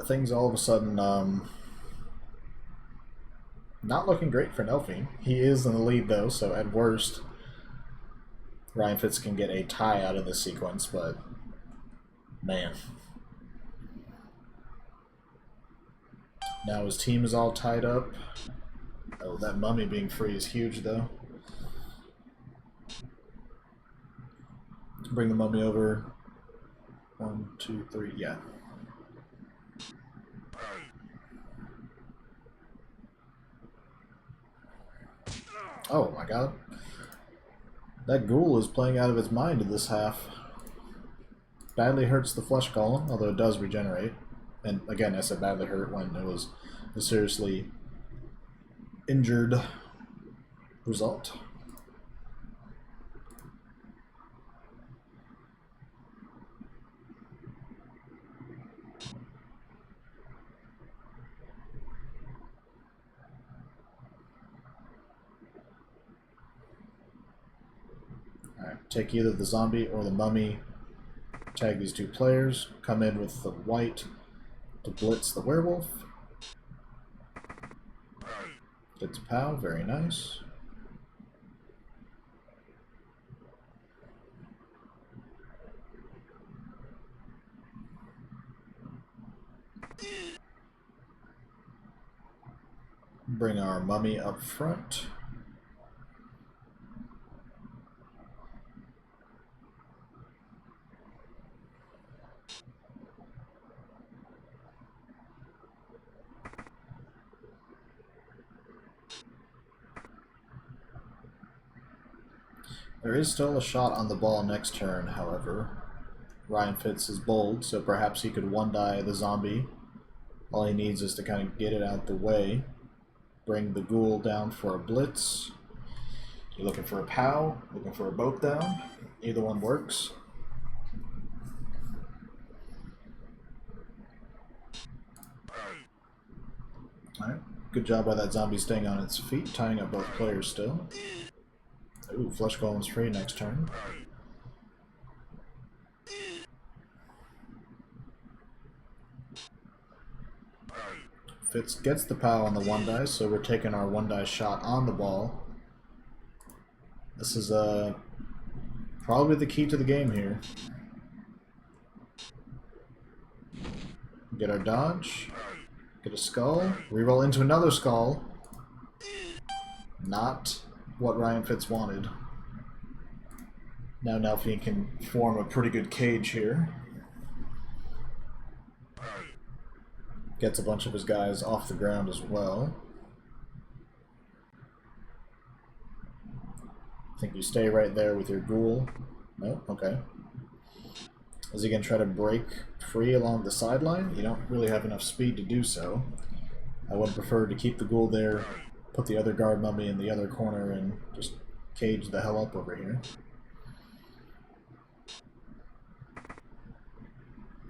Things all of a sudden not looking great for Nelphine. He is in the lead though, so at worst Ryan Fitz can get a tie out of this sequence, but man. Now his team is all tied up. Oh, that mummy being free is huge though. Bring the mummy over. 1, 2, 3, yeah. Oh my god. That ghoul is playing out of its mind in this half. Badly hurts the flesh golem, although it does regenerate. And again, I said badly hurt when it was a seriously injured result. Alright, take either the zombie or the mummy, tag these two players, come in with the white to blitz the werewolf. Gets a POW, very nice. Bring our mummy up front. There is still a shot on the ball next turn, however. Ryan Fitz is bold, so perhaps he could one-die the zombie. All he needs is to kind of get it out the way. Bring the ghoul down for a blitz. You're looking for a POW, looking for a boat down. Either one works. Alright, good job by that zombie staying on its feet, tying up both players still. Ooh, flesh golem's free next turn. Fitz gets the POW on the one die, so we're taking our one die shot on the ball. This is probably the key to the game here. Get our dodge, get a skull, reroll into another skull. Not what Ryan Fitz wanted. Now Nelphine can form a pretty good cage here. Gets a bunch of his guys off the ground as well. I think you stay right there with your ghoul. Nope, okay. Is he going to try to break free along the sideline? You don't really have enough speed to do so. I would prefer to keep the ghoul there, put the other guard mummy in the other corner, and just cage the hell up over here.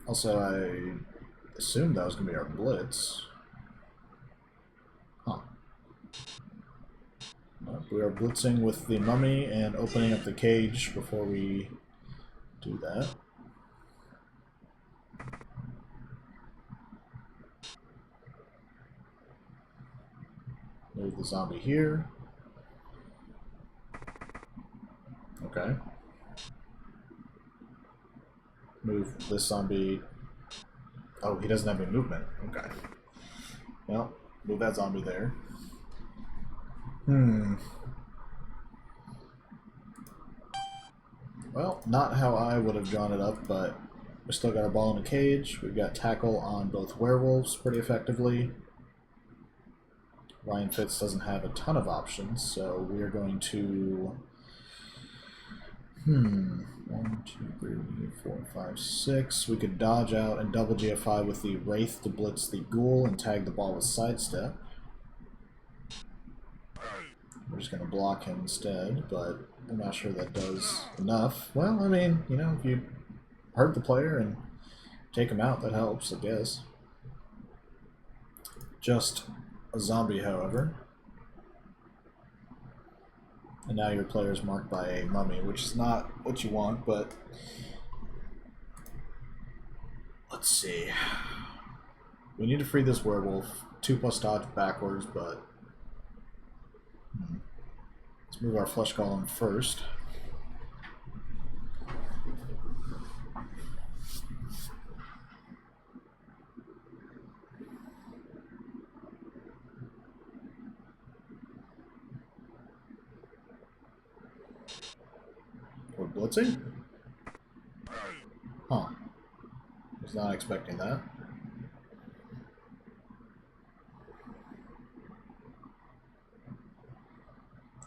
Also, I assumed that was going to be our blitz. Huh. We are blitzing with the mummy and opening up the cage before we do that. Move the zombie here. Okay. Move this zombie. Oh, he doesn't have any movement. Okay. Well, move that zombie there. Well, not how I would have drawn it up, but we still got our ball in a cage. We've got tackle on both werewolves pretty effectively. Ryan Fitz doesn't have a ton of options, so we are going to 1, 2, 3, 4, 5, 6. We could dodge out and double GF5 with the Wraith to blitz the ghoul and tag the ball with sidestep. We're just going to block him instead, but I'm not sure that does enough. Well, I mean, you know, if you hurt the player and take him out, that helps, I guess. just a zombie, however. And now your player is marked by a mummy, which is not what you want, but let's see. We need to free this werewolf. 2+ dodge backwards, but let's move our flesh golem first. We're blitzing? Huh. Was not expecting that.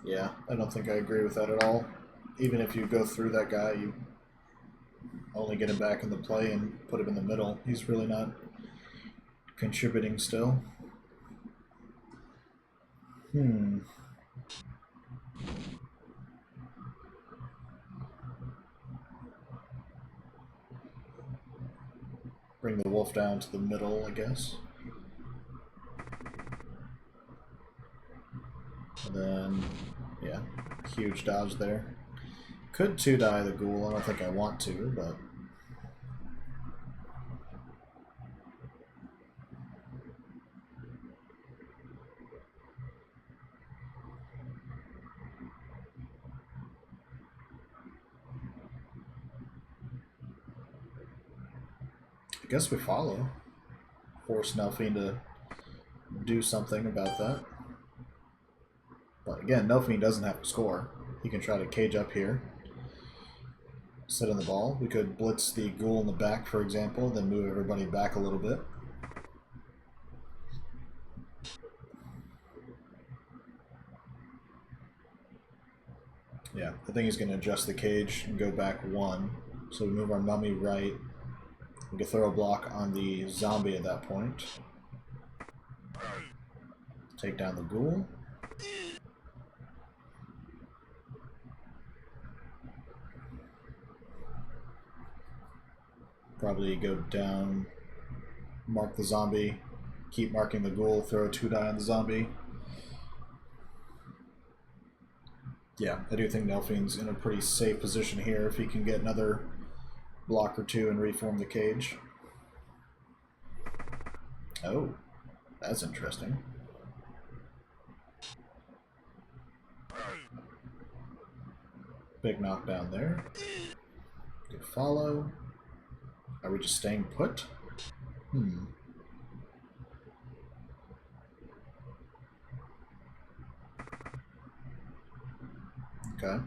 Yeah, I don't think I agree with that at all. Even if you go through that guy, you only get him back in the play and put him in the middle. He's really not contributing still. Bring the wolf down to the middle, I guess. And then, yeah, huge dodge there. Could 2-die the ghoul, I don't think I want to, but... I guess we follow. Force Nelfiend to do something about that. But again, Nelfiend doesn't have to score. He can try to cage up here. Sit in the ball. We could blitz the ghoul in the back, for example, then move everybody back a little bit. Yeah, I think he's going to adjust the cage and go back 1. So we move our mummy right. We can throw a block on the zombie at that point. Take down the ghoul. Probably go down, mark the zombie, keep marking the ghoul, throw a 2-die on the zombie. Yeah, I do think Nelfiend's in a pretty safe position here if he can get another block or 2 and reform the cage. Oh, that's interesting. Big knockdown there. Good follow. Are we just staying put? Okay.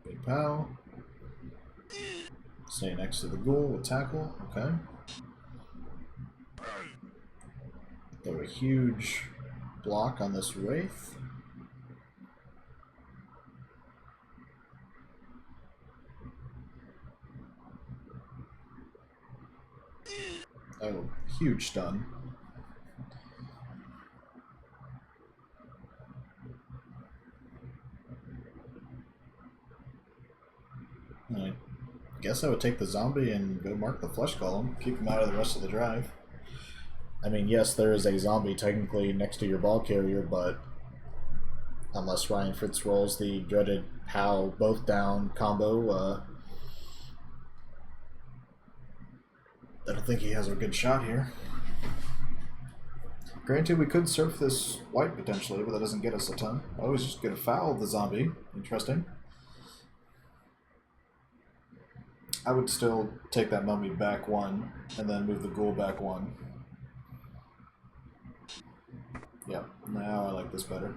Big pow. Stay next to the ghoul with tackle. Okay. Throw a huge block on this wraith. Oh, huge stun. I guess I would take the zombie and go mark the flesh golem. Keep him out of the rest of the drive. I mean, yes, there is a zombie technically next to your ball carrier, but unless Ryan Fritz rolls the dreaded POW both down combo, I don't think he has a good shot here. Granted, we could surf this white potentially, but that doesn't get us a ton. I was just going to foul the zombie. Interesting. I would still take that mummy back 1 and then move the ghoul back 1. Yeah, now I like this better.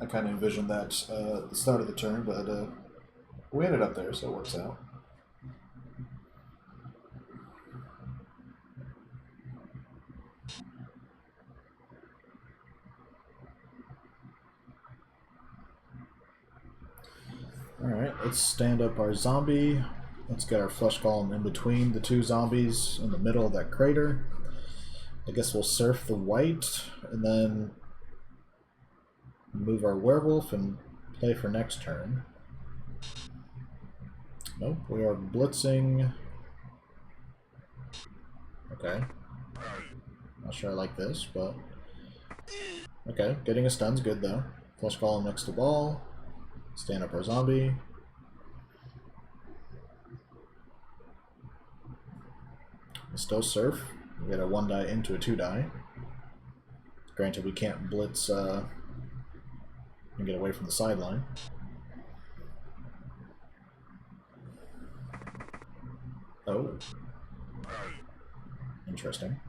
I kind of envisioned that at the start of the turn, but we ended up there, so it works out. Alright, let's stand up our zombie. Let's get our flesh golem in between the 2 zombies in the middle of that crater. I guess we'll surf the white and then move our werewolf and play for next turn. Nope, we are blitzing Okay. Not sure I like this, but... Okay, getting a stun's good, though. Flush Golem next to ball. Stand up our zombie. Still surf. We get a 1-die into a 2-die. Granted, we can't blitz and get away from the sideline. Oh. Interesting.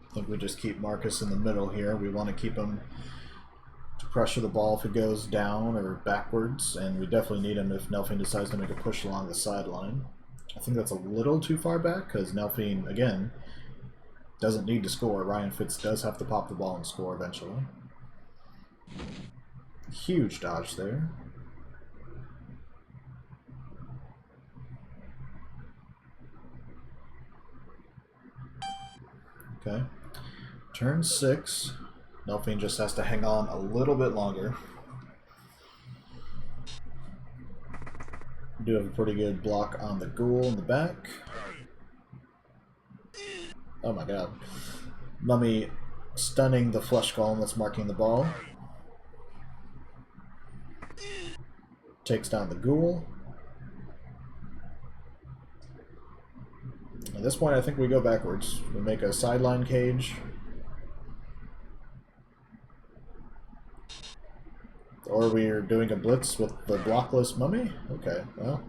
I think we just keep Marcus in the middle here. We want to keep him to pressure the ball if it goes down or backwards, and we definitely need him if Nelfine decides to make a push along the sideline. I think that's a little too far back because Nelfine, again, doesn't need to score. Ryan Fitz does have to pop the ball and score eventually. Huge dodge there. Okay. Turn 6. Nelfine just has to hang on a little bit longer. We do have a pretty good block on the ghoul in the back. Oh my god. Mummy stunning the flush golem that's marking the ball. Takes down the ghoul. At this point, I think we go backwards. We make a sideline cage. Or we're doing a blitz with the blockless mummy? Okay, well.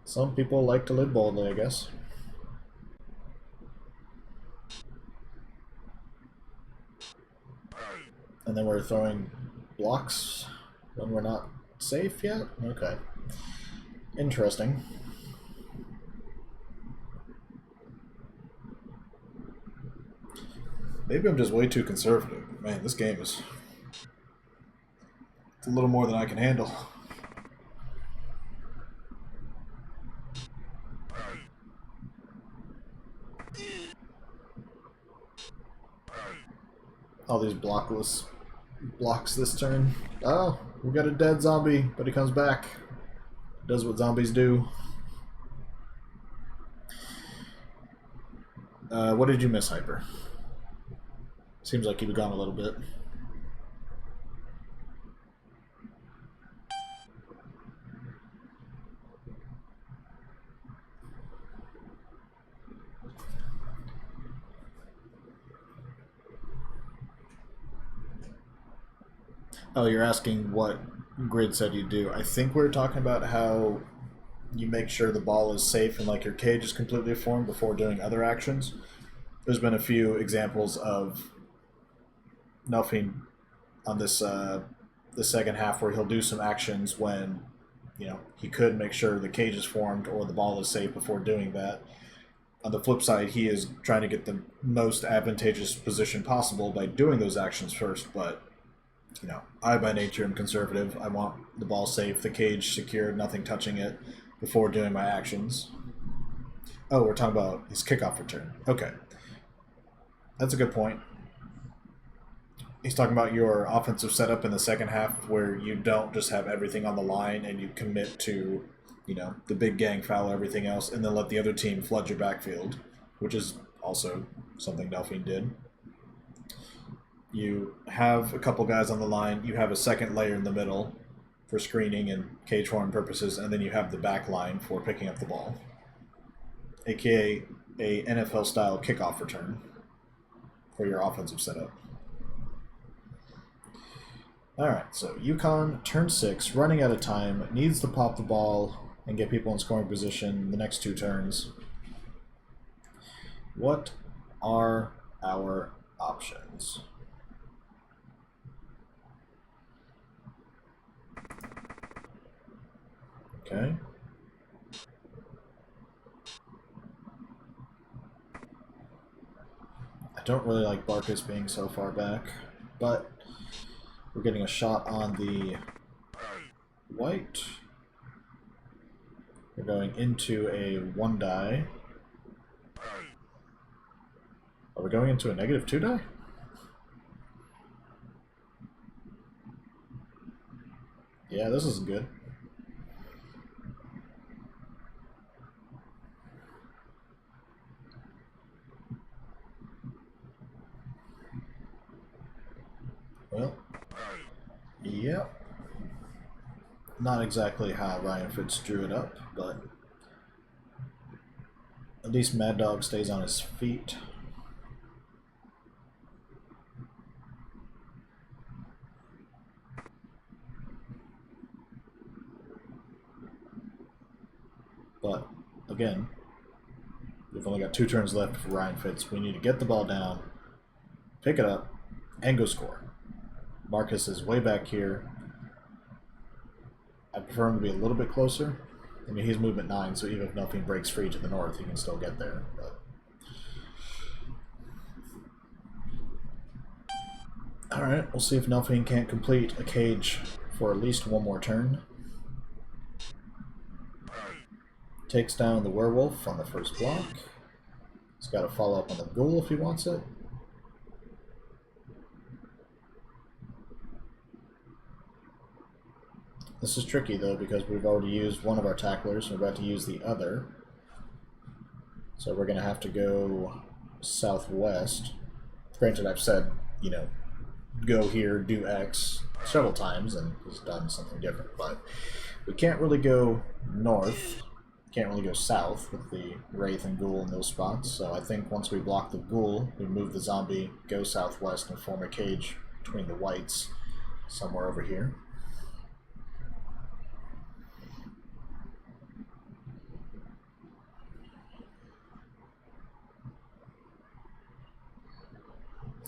Some people like to live boldly, I guess. And then we're throwing blocks when we're not safe yet? Okay. Interesting. Maybe I'm just way too conservative. Man, this game is... it's a little more than I can handle. All these blockless blocks this turn. Oh, we got a dead zombie, but he comes back. Does what zombies do. What did you miss, Hyper? Seems like you've gone a little bit. Oh, you're asking what Grid said you do. I think we're talking about how you make sure the ball is safe and like your cage is completely formed before doing other actions. There's been a few examples of Nelfine on this the second half where he'll do some actions when he could make sure the cage is formed or the ball is safe before doing that. On the flip side, he is trying to get the most advantageous position possible by doing those actions first, but I by nature am conservative. I want the ball safe, the cage secured, nothing touching it before doing my actions. Oh, we're talking about his kickoff return. Okay. That's a good point. He's talking about your offensive setup in the second half where you don't just have everything on the line and you commit to, the big gang foul, everything else, and then let the other team flood your backfield, which is also something Delphine did. You have a couple guys on the line, you have a second layer in the middle for screening and cage form purposes, and then you have the back line for picking up the ball, aka a NFL-style kickoff return for your offensive setup. Alright, so UConn, turn 6, running out of time, needs to pop the ball and get people in scoring position the next 2 turns. What are our options? Okay. I don't really like Barkus being so far back, but we're getting a shot on the white. We're going into a 1 die. Are we going into a -2 die? Yeah, this isn't good. Well, yep. Not exactly how Ryan Fitz drew it up, but at least Mad Dog stays on his feet. But, again, we've only got 2 turns left for Ryan Fitz. We need to get the ball down, pick it up, and go score. Marcus is way back here. I prefer him to be a little bit closer. I mean, he's movement 9, so even if nothing breaks free to the north, he can still get there. But alright, we'll see if nothing can't complete a cage for at least 1 more turn. Takes down the werewolf on the first block. He's got to follow up on the ghoul if he wants it. This is tricky though because we've already used one of our tacklers, we're about to use the other. So we're going to have to go southwest. Granted, I've said, you know, go here, do X several times, and he's done something different, but we can't really go north. Can't really go south with the Wraith and Ghoul in those spots, so I think once we block the Ghoul, we move the zombie, go southwest, and form a cage between the whites somewhere over here.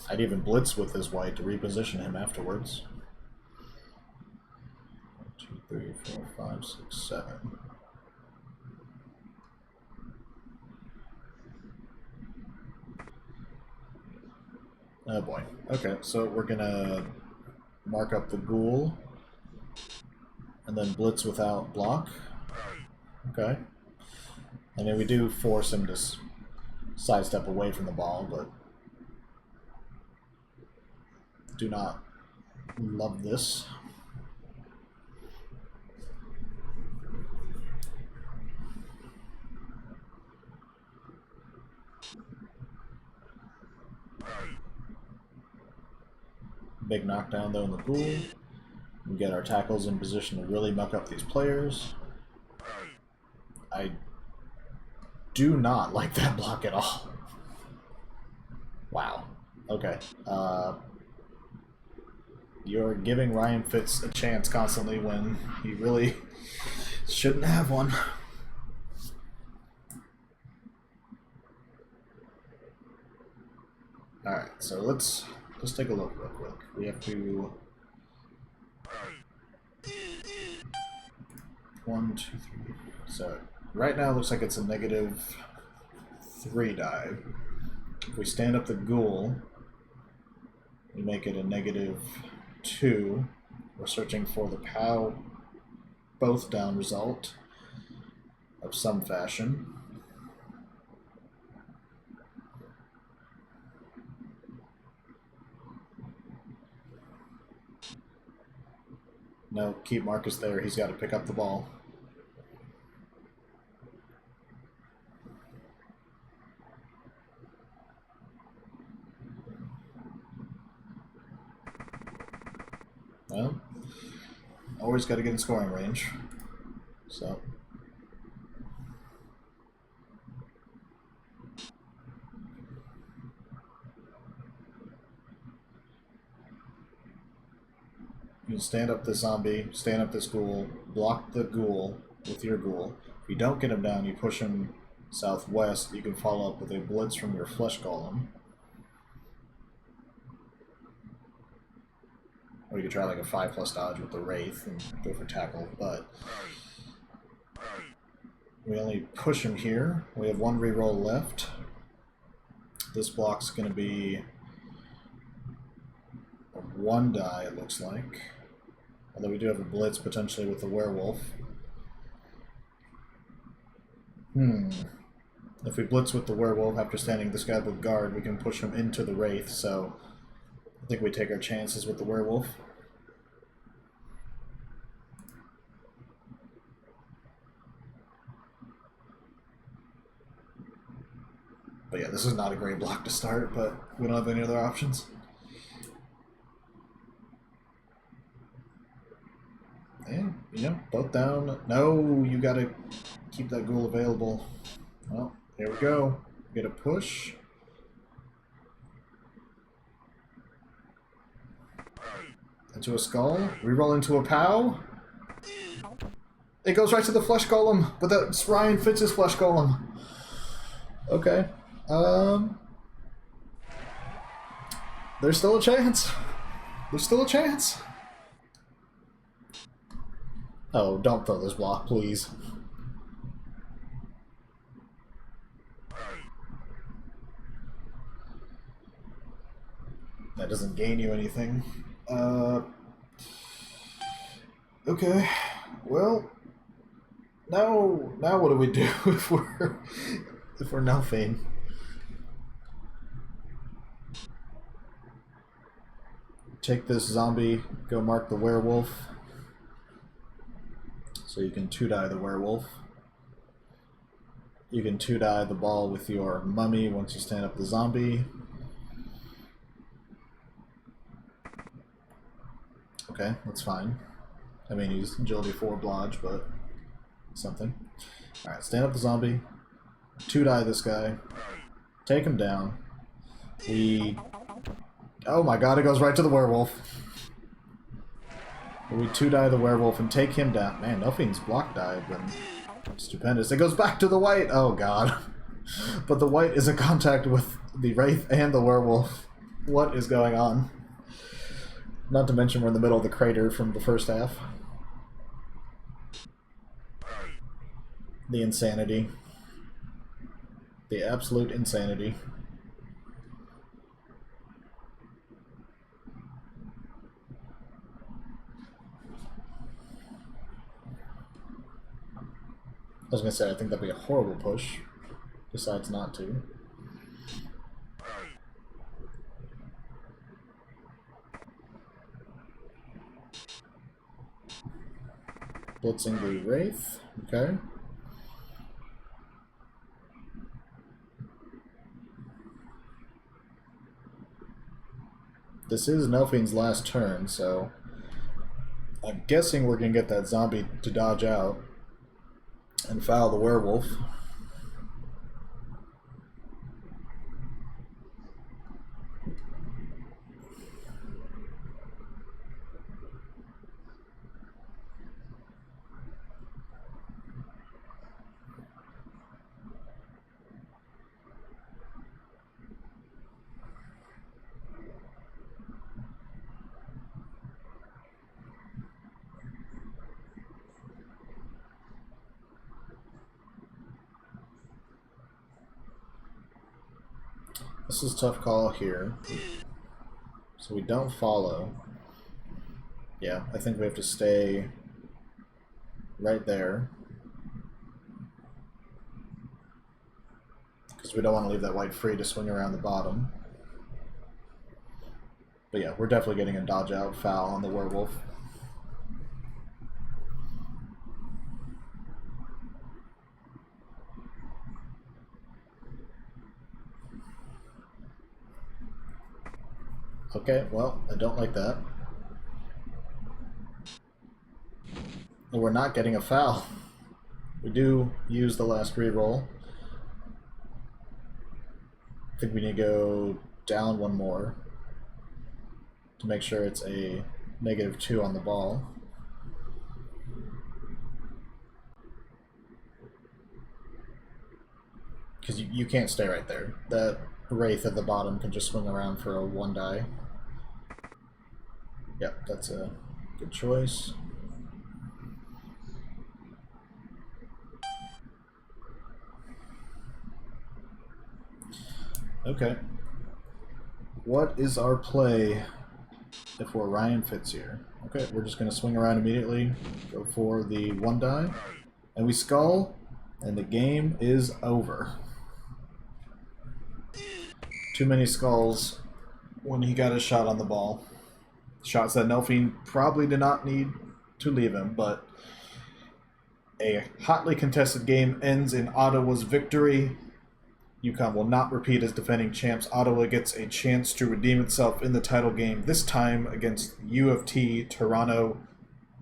I'd even blitz with this white to reposition him afterwards. 1, 2, 3, 4, 5, 6, 7. Oh boy. Okay, so we're gonna mark up the ghoul and then blitz without block. Okay. And then we do force him to sidestep away from the ball, but do not love this. Big knockdown though in the ghoul. We get our tackles in position to really muck up these players. I do not like that block at all. Wow. Okay. You're giving Ryan Fitz a chance constantly when he really shouldn't have one. Alright, so let's take a look real quick. We have to 1, 2, 3. So right now it looks like it's a -3 die. If we stand up the ghoul, we make it a -2. We're searching for the POW both down result of some fashion. No, keep Marcus there. He's got to pick up the ball. Well, always got to get in scoring range. So. You can stand up the zombie, stand up this ghoul, block the ghoul with your ghoul. If you don't get him down, you push him southwest. You can follow up with a blitz from your flesh golem. Or you could try like a 5+ dodge with the Wraith and go for tackle, but We only push him here. We have one reroll left. This block's going to be a 1 die, it looks like. Although we do have a blitz potentially with the werewolf. If we blitz with the werewolf after standing this guy with guard, we can push him into the wraith, so I think we take our chances with the werewolf. But yeah, this is not a great block to start, but we don't have any other options. And, you know, both down. No, you gotta keep that ghoul available. Well, here we go. Get a push. Into a skull. Reroll into a POW. It goes right to the flesh golem, but that's Ryan Fitz's flesh golem. Okay. There's still a chance. There's still a chance. Oh, don't throw this block, please. That doesn't gain you anything. Okay. Well, now what do we do if we're nothing? Take this zombie, go mark the werewolf. So you can 2-die the werewolf. You can 2-die the ball with your mummy once you stand up the zombie. Okay, that's fine. I mean, he's agility 4 blodge, but something. Alright, stand up the zombie. 2-die this guy. Take him down. Oh my god, it goes right to the werewolf. We 2-die the werewolf and take him down. Man, Nothing's block dive been stupendous. It goes back to the white! Oh god. But the white is in contact with the wraith and the werewolf. What is going on? Not to mention we're in the middle of the crater from the first half. The insanity. The absolute insanity. I was gonna say, I think that'd be a horrible push. Decides not to. Blitzing the wraith. Okay. This is Nelfine's last turn, so I'm guessing we're gonna get that zombie to dodge out and foul the werewolf. This is a tough call here. So we don't follow. Yeah, I think we have to stay right there. Because we don't want to leave that white free to swing around the bottom. But yeah, we're definitely getting a dodge out foul on the werewolf. Okay, well, I don't like that. And we're not getting a foul. We do use the last reroll. I think we need to go down one more to make sure it's a -2 on the ball. Because you can't stay right there. That wraith at the bottom can just swing around for a 1-die. Yep, that's a good choice. Okay. What is our play if we're Ryan Fitz here? Okay, we're just going to swing around immediately, go for the 1 die, and we skull, and the game is over. Too many skulls when he got a shot on the ball. Shots that Nelfine probably did not need to leave him, but a hotly contested game ends in Ottawa's victory. UCon will not repeat as defending champs. Ottawa gets a chance to redeem itself in the title game, this time against U of T, Toronto,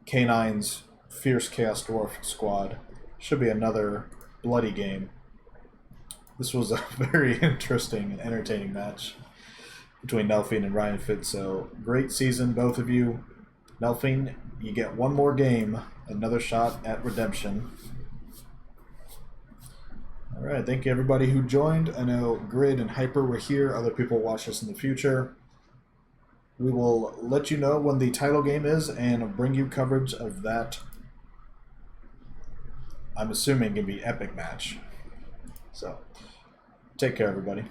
K9's Fierce Chaos Dwarf squad. Should be another bloody game. This was a very interesting and entertaining match between Nelfine and Ryan Fitz. So, great season, both of you. Nelfine, you get one more game, another shot at redemption. Alright, thank you everybody who joined. I know Grid and Hyper were here. Other people will watch us in the future. We will let you know when the title game is and bring you coverage of that. I'm assuming going to be epic match. So, take care everybody.